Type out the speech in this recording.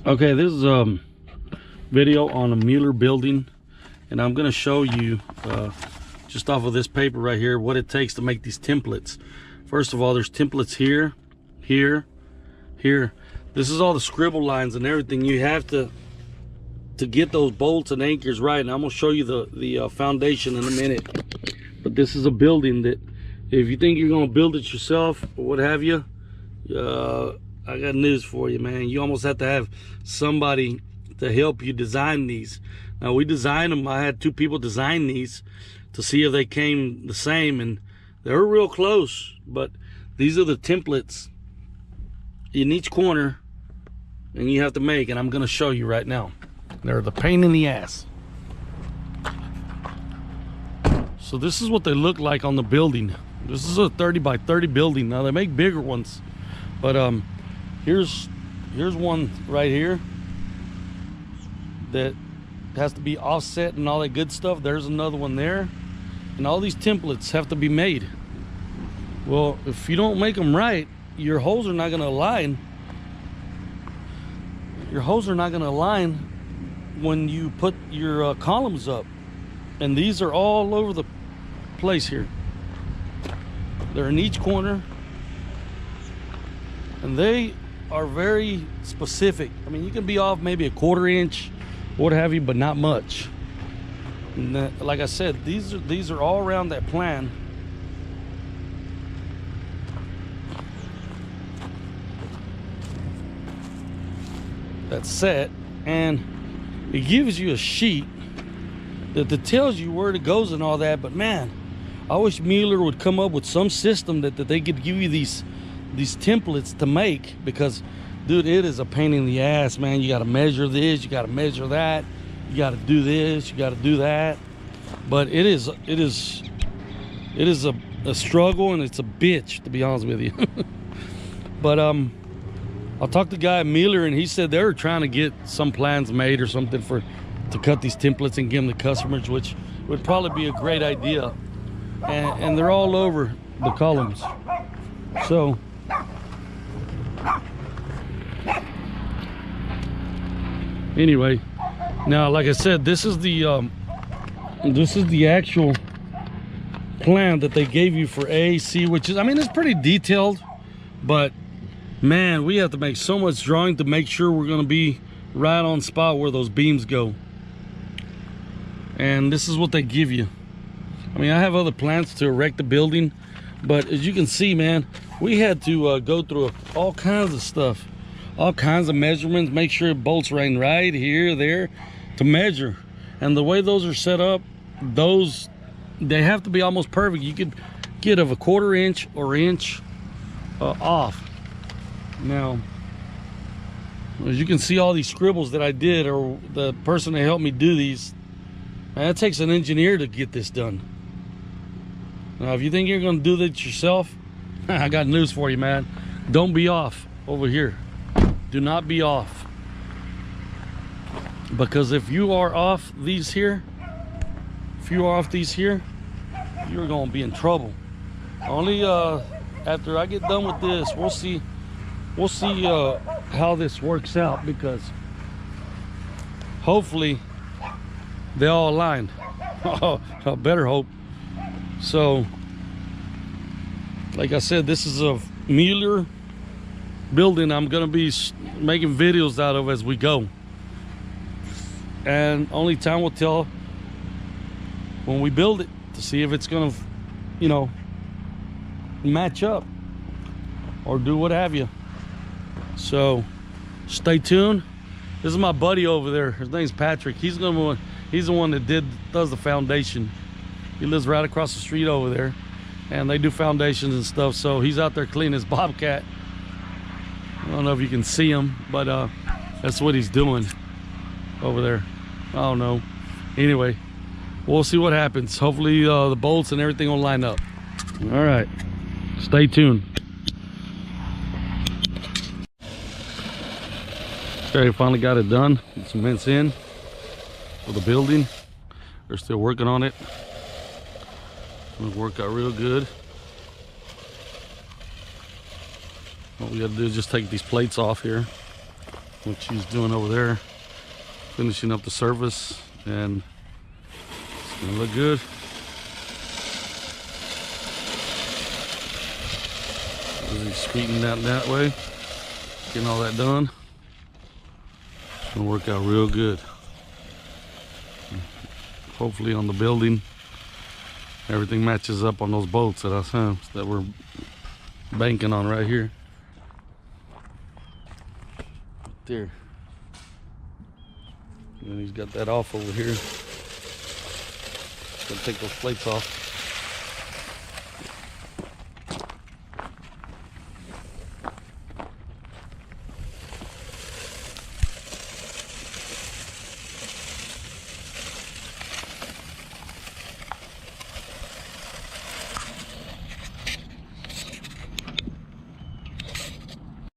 Okay, this is a video on a Mueller building, and I'm going to show you just off of this paper right here what it takes to make these templates. First of all, there's templates here, here, here. This is all the scribble lines and everything. You have to get those bolts and anchors right, and I'm going to show you the foundation in a minute. But this is a building that if you think you're going to build it yourself or what have you, I got news for you, man. You almost have to have somebody to help you design these. Now, we designed them. I had two people design these to see if they came the same, and they were real close. But these are the templates in each corner, and you have to make, and I'm going to show you right now. They're the pain in the ass. So this is what they look like on the building. This is a 30 by 30 building. Now, they make bigger ones, but here's one right here that has to be offset and all that good stuff. There's another one there, and all these templates have to be made. Well, if you don't make them right, your holes are not going to align. Your holes are not going to align when you put your columns up, and these are all over the place here. They're in each corner, and they are very specific. I mean, you can be off maybe a 1/4 inch, what have you, but not much. And like I said, these are all around that plan. That's set, and it gives you a sheet that tells you where it goes and all that. But man, I wish Mueller would come up with some system that they could give you these templates to make, because dude, it is a pain in the ass, man. You got to measure this, you got to measure that, you got to do this, you got to do that. But it is a struggle, and it's a bitch, to be honest with you. But I talked to the guy at Mueller, and he said they were trying to get some plans made or something to cut these templates and give them to customers, which would probably be a great idea. And they're all over the columns. So anyway, now like I said, this is the actual plan that they gave you for A, C, which is, I mean, it's pretty detailed, but man, we have to make so much drawing to make sure we're going to be right on spot where those beams go. And this is what they give you. I mean, I have other plans to erect the building, but as you can see, man, we had to go through all kinds of stuff, all kinds of measurements, make sure it bolts right here, there, to measure. And the way those are set up, they have to be almost perfect. You could get of a 1/4 inch or inch off. Now, as you can see, all these scribbles that I did, or the person that helped me do these, man, it takes an engineer to get this done. Now, if you think you're going to do that yourself, I got news for you, man. Don't be off over here. Do not be off. Because if you are off these here, you're going to be in trouble. Only after I get done with this, we'll see how this works out, because hopefully they all aligned. I better hope. So, like I said, this is a Mueller building I'm going to be making videos out of as we go. And only time will tell when we build it to see if it's going to, you know, match up or do what have you. So, stay tuned. This is my buddy over there. His name's Patrick. He's the one that does the foundation. He lives right across the street over there, and they do foundations and stuff. So he's out there cleaning his Bobcat. I don't know if you can see him, but that's what he's doing over there. I don't know. Anyway, we'll see what happens. Hopefully the bolts and everything will line up. All right, stay tuned. Okay, finally got it done. Get cements in for the building. They're still working on it. It'll work out real good. All we gotta do is just take these plates off here. what she's doing over there, finishing up the surface, and it's gonna look good. Really sweetening out that way, getting all that done. It's gonna work out real good. Hopefully on the building, everything matches up on those bolts that we're banking on right here. There. And he's got that off over here. Gonna take those plates off.